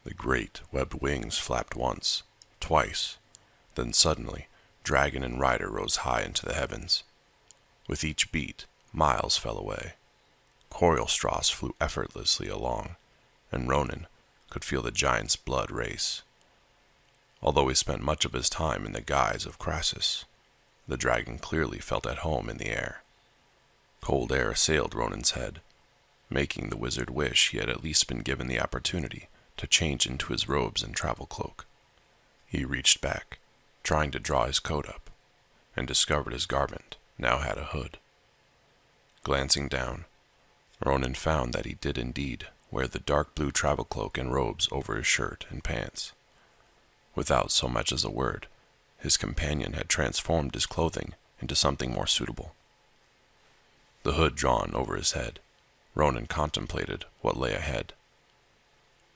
The great webbed wings flapped once, twice, then suddenly, dragon and rider rose high into the heavens. With each beat, miles fell away. Coriolstrass flew effortlessly along, and Ronan could feel the giant's blood race. Although he spent much of his time in the guise of Crassus, the dragon clearly felt at home in the air. Cold air assailed Ronan's head, making the wizard wish he had at least been given the opportunity to change into his robes and travel cloak. He reached back, trying to draw his coat up, and discovered his garment now had a hood. Glancing down, Ronan found that he did indeed wear the dark blue travel cloak and robes over his shirt and pants. Without so much as a word, his companion had transformed his clothing into something more suitable. The hood drawn over his head, Ronan contemplated what lay ahead.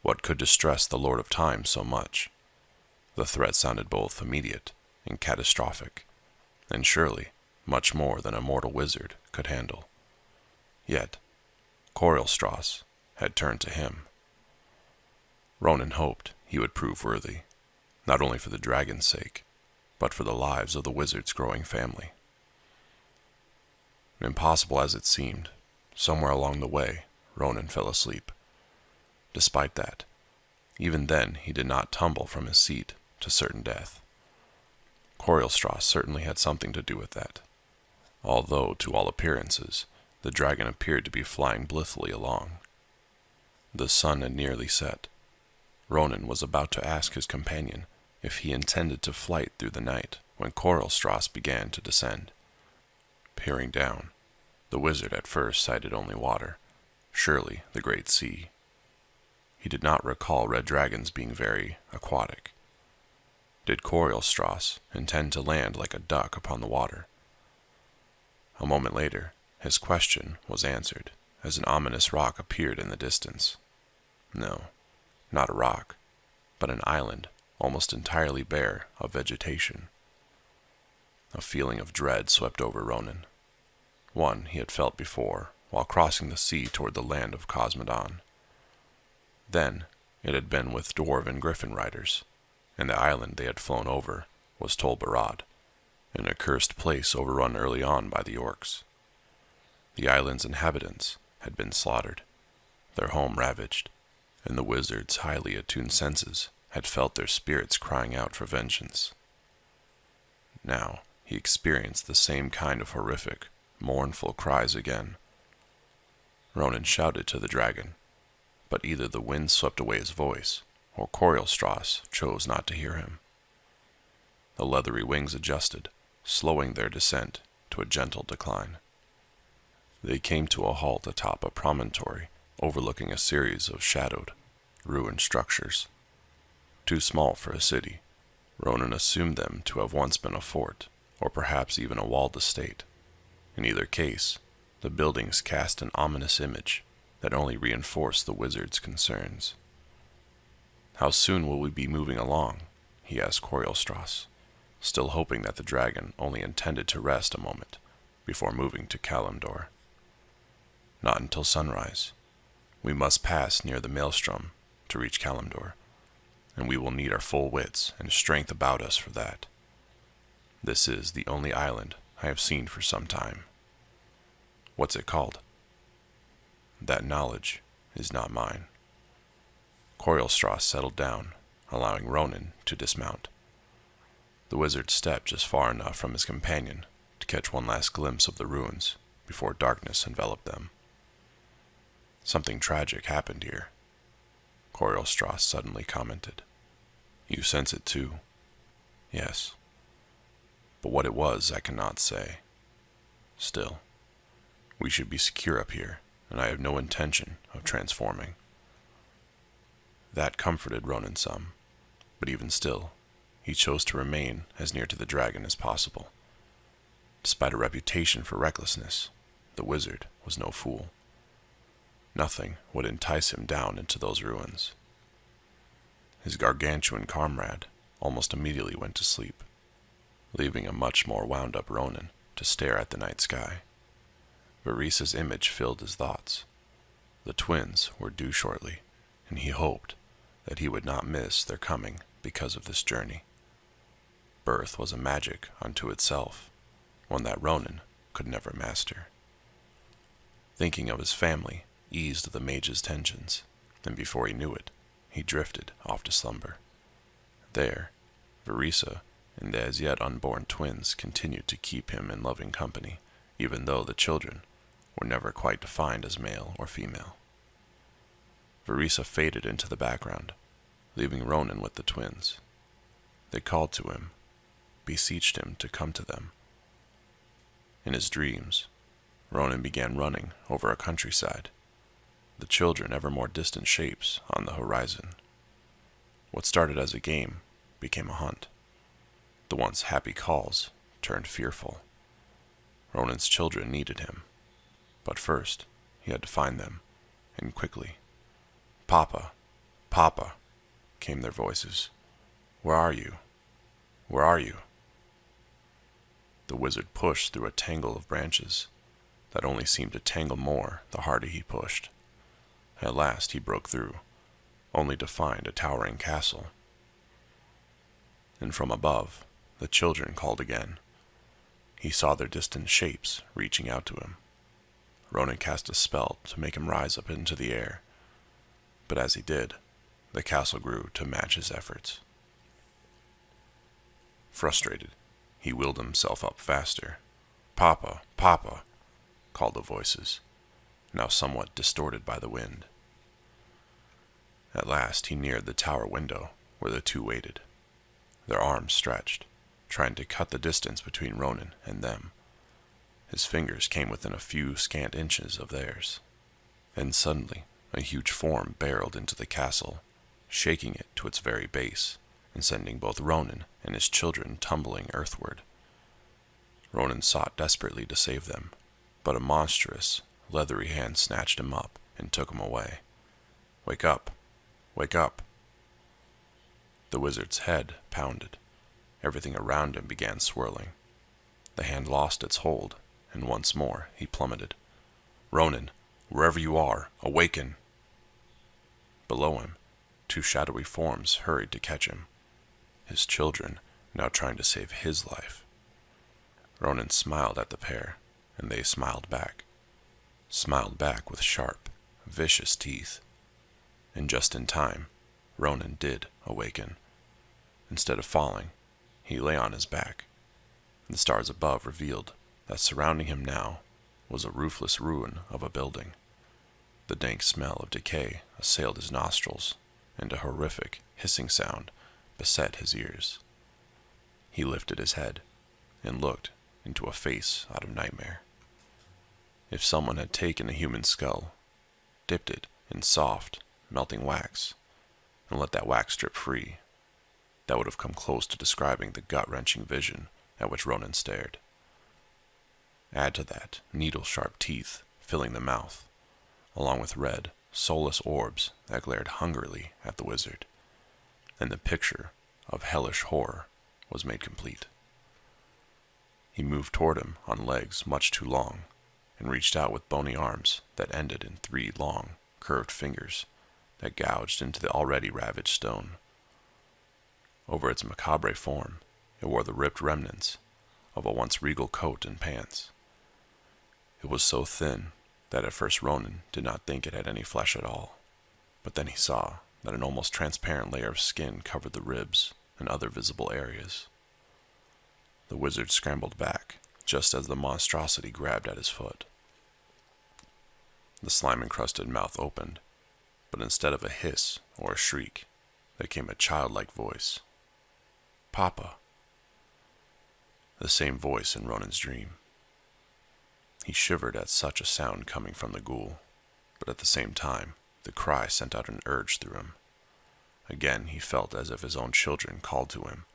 What could distress the Lord of Time so much? The threat sounded both immediate and catastrophic, and surely much more than a mortal wizard could handle. Yet, Coriolstrass had turned to him. Ronan hoped he would prove worthy, not only for the dragon's sake, but for the lives of the wizard's growing family. Impossible as it seemed, somewhere along the way, Ronan fell asleep. Despite that, even then he did not tumble from his seat to certain death. Coriolstrass certainly had something to do with that, although, to all appearances, the dragon appeared to be flying blithely along. The sun had nearly set. Ronan was about to ask his companion if he intended to flight through the night when Coriolstrass began to descend. Peering down, the wizard at first sighted only water, surely the great sea. He did not recall red dragons being very aquatic. Did Coriolstrass intend to land like a duck upon the water? A moment later, his question was answered, as an ominous rock appeared in the distance. No, not a rock, but an island almost entirely bare of vegetation. A feeling of dread swept over Ronan, one he had felt before while crossing the sea toward the land of Cosmodon. Then it had been with dwarf and griffin riders, and the island they had flown over was Tol Barad, an accursed place overrun early on by the orcs. The island's inhabitants had been slaughtered, their home ravaged, and the wizard's highly attuned senses had felt their spirits crying out for vengeance. Now he experienced the same kind of horrific, mournful cries again. Ronan shouted to the dragon, but either the wind swept away his voice, or Coriolstrass chose not to hear him. The leathery wings adjusted, slowing their descent to a gentle decline. They came to a halt atop a promontory overlooking a series of shadowed, ruined structures. Too small for a city, Ronan assumed them to have once been a fort, or perhaps even a walled estate. In either case, the buildings cast an ominous image that only reinforced the wizard's concerns. "How soon will we be moving along?" he asked Coriolstrass, still hoping that the dragon only intended to rest a moment before moving to Kalimdor. "Not until sunrise. We must pass near the maelstrom to reach Kalimdor, and we will need our full wits and strength about us for that. This is the only island I have seen for some time." "What's it called?" "That knowledge is not mine." Coriolstrass settled down, allowing Ronan to dismount. The wizard stepped just far enough from his companion to catch one last glimpse of the ruins before darkness enveloped them. "Something tragic happened here," Coriolstrass suddenly commented. "You sense it too?" "Yes. But what it was I cannot say. Still, we should be secure up here, and I have no intention of transforming." That comforted Ronan some, but even still, he chose to remain as near to the dragon as possible. Despite a reputation for recklessness, the wizard was no fool. Nothing would entice him down into those ruins. His gargantuan comrade almost immediately went to sleep, leaving a much more wound-up Ronan to stare at the night sky. Varisa's image filled his thoughts. The twins were due shortly, and he hoped that he would not miss their coming because of this journey. Birth was a magic unto itself, one that Ronan could never master. Thinking of his family eased the mage's tensions, and before he knew it, he drifted off to slumber. There, Verisa and the as yet unborn twins continued to keep him in loving company, even though the children were never quite defined as male or female. Verisa faded into the background, leaving Ronan with the twins. They called to him, beseeched him to come to them. In his dreams, Ronan began running over a countryside, the children ever more distant shapes on the horizon. What started as a game became a hunt. The once happy calls turned fearful. Ronan's children needed him, but first he had to find them, and quickly. "Papa, Papa," came their voices. "Where are you? Where are you?" The wizard pushed through a tangle of branches that only seemed to tangle more the harder he pushed. At last he broke through, only to find a towering castle. And from above, the children called again. He saw their distant shapes reaching out to him. Ronan cast a spell to make him rise up into the air, but as he did, the castle grew to match his efforts. Frustrated, he wheeled himself up faster. "Papa, Papa," called the voices, now somewhat distorted by the wind. At last he neared the tower window where the two waited, their arms stretched, trying to cut the distance between Ronan and them. His fingers came within a few scant inches of theirs. Then suddenly, a huge form barreled into the castle, shaking it to its very base, and sending both Ronan and his children tumbling earthward. Ronan sought desperately to save them, but a monstrous, leathery hand snatched him up and took him away. "Wake up! Wake up!" The wizard's head pounded. Everything around him began swirling. The hand lost its hold, and once more he plummeted. "Ronan, wherever you are, awaken!" Below him, two shadowy forms hurried to catch him, his children now trying to save his life. Ronan smiled at the pair, and they smiled back with sharp, vicious teeth. And just in time, Ronan did awaken. Instead of falling, he lay on his back. The stars above revealed that surrounding him now was a roofless ruin of a building. The dank smell of decay assailed his nostrils, and a horrific hissing sound beset his ears. He lifted his head and looked into a face out of nightmare. If someone had taken a human skull, dipped it in soft, melting wax, and let that wax drip free, that would have come close to describing the gut-wrenching vision at which Ronan stared. Add to that needle-sharp teeth filling the mouth, along with red, soulless orbs that glared hungrily at the wizard, and the picture of hellish horror was made complete. He moved toward him on legs much too long, and reached out with bony arms that ended in 3 long, curved fingers that gouged into the already ravaged stone. Over its macabre form, it wore the ripped remnants of a once regal coat and pants. It was so thin that at first Ronan did not think it had any flesh at all, but then he saw that an almost transparent layer of skin covered the ribs and other visible areas. The wizard scrambled back just as the monstrosity grabbed at his foot. The slime-encrusted mouth opened, but instead of a hiss or a shriek, there came a childlike voice. "Papa." The same voice in Ronan's dream. He shivered at such a sound coming from the ghoul, but at the same time, the cry sent out an urge through him. Again he felt as if his own children called to him,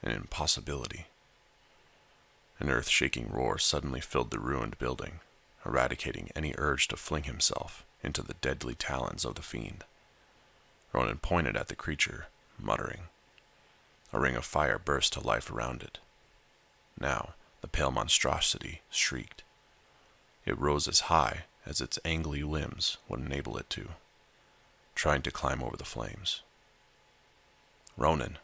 an impossibility. An earth-shaking roar suddenly filled the ruined building, eradicating any urge to fling himself into the deadly talons of the fiend. Ronan pointed at the creature, muttering. A ring of fire burst to life around it. Now, the pale monstrosity shrieked. It rose as high as its angly limbs would enable it to. trying to climb over the flames. "Ronan,"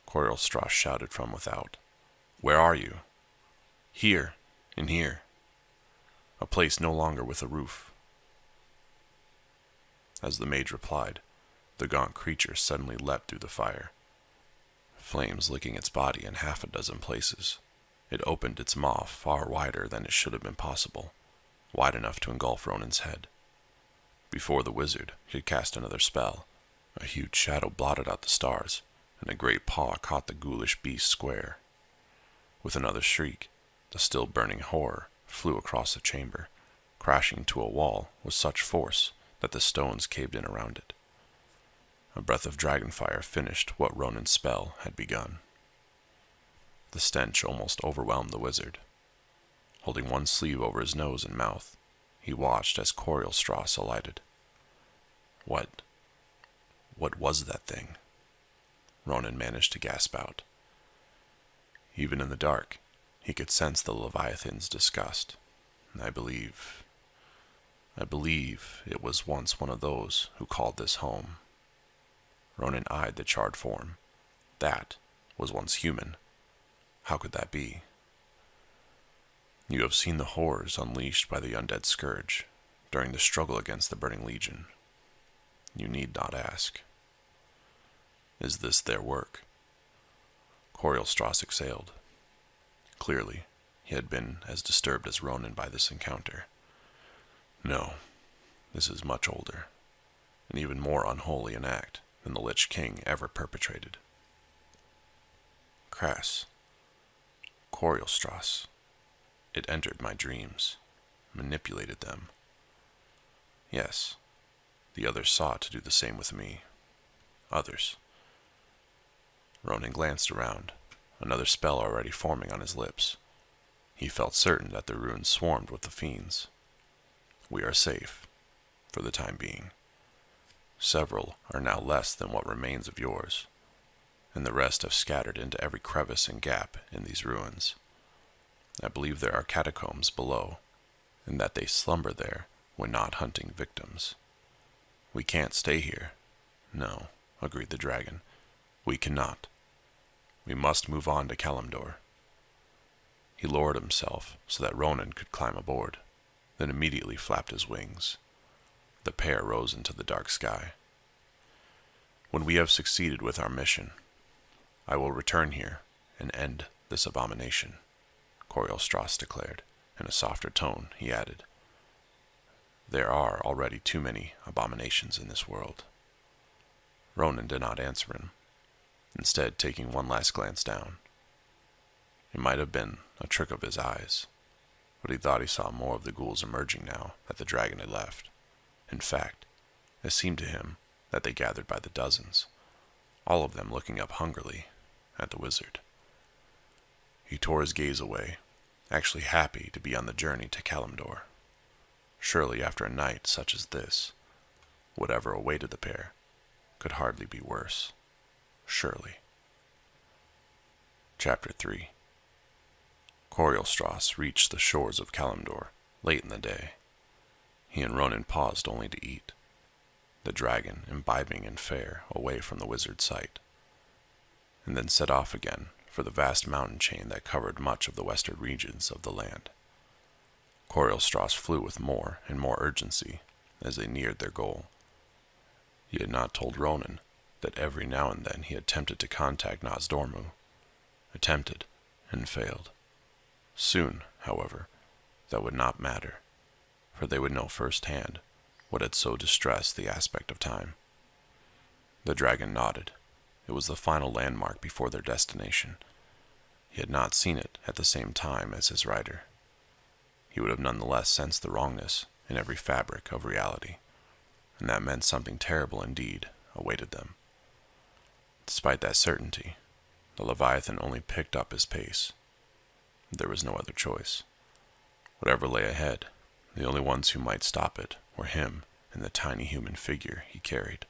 Coriolstrasz shouted from without. "Where are you?" "Here, in here. A place no longer with a roof." As the mage replied, the gaunt creature suddenly leapt through the fire, flames licking its body in half a dozen places. It opened its maw far wider than it should have been possible, wide enough to engulf Ronan's head. Before the wizard could cast another spell, a huge shadow blotted out the stars, and a great paw caught the ghoulish beast square. With another shriek, the still burning horror flew across the chamber, crashing to a wall with such force that the stones caved in around it. A breath of dragonfire finished what Ronan's spell had begun. The stench almost overwhelmed the wizard. Holding one sleeve over his nose and mouth, he watched as Coriolstrasz alighted. What was that thing? Ronan managed to gasp out. Even in the dark, he could sense the Leviathan's disgust. I believe it was once one of those who called this home. Ronan eyed the charred form. That was once human. How could that be? You have seen the horrors unleashed by the undead scourge during the struggle against the Burning Legion. You need not ask. Is this their work? Coriolstrasz exhaled. Clearly, he had been as disturbed as Ronan by this encounter. No, this is much older, and even more unholy an act than the Lich King ever perpetrated. Crass. Coriolstrasz. It entered my dreams, manipulated them. Yes, the others sought to do the same with me. Others. Ronan glanced around, another spell already forming on his lips. He felt certain that the ruins swarmed with the fiends. We are safe, for the time being. Several are now less than what remains of yours, and the rest have scattered into every crevice and gap in these ruins. I believe there are catacombs below, and that they slumber there when not hunting victims. We can't stay here. No, agreed the dragon. We cannot. We must move on to Kalimdor. He lowered himself so that Ronan could climb aboard, then immediately flapped his wings. The pair rose into the dark sky. When we have succeeded with our mission, I will return here and end this abomination, Coriolstrasz declared. In a softer tone, he added, There are already too many abominations in this world. Ronan did not answer him, instead taking one last glance down. It might have been a trick of his eyes, but he thought he saw more of the ghouls emerging now that the dragon had left. In fact, it seemed to him that they gathered by the dozens, all of them looking up hungrily at the wizard. He tore his gaze away, actually happy to be on the journey to Kalimdor. Surely after a night such as this, whatever awaited the pair could hardly be worse. Surely. Chapter 3. Coriolstrasz reached the shores of Kalimdor late in the day. He and Ronan paused only to eat, the dragon imbibing in fare away from the wizard's sight, and then set off again for the vast mountain chain that covered much of the western regions of the land. Coriolstrasz flew with more and more urgency as they neared their goal. He had not told Ronan that every now and then he attempted to contact Nozdormu, attempted and failed. Soon, however, that would not matter, for they would know firsthand what had so distressed the aspect of time. The dragon nodded. It was the final landmark before their destination. He had not seen it at the same time as his rider. He would have nonetheless sensed the wrongness in every fabric of reality, and that meant something terrible indeed awaited them. Despite that certainty, the Leviathan only picked up his pace. There was no other choice. Whatever lay ahead, the only ones who might stop it were him and the tiny human figure he carried.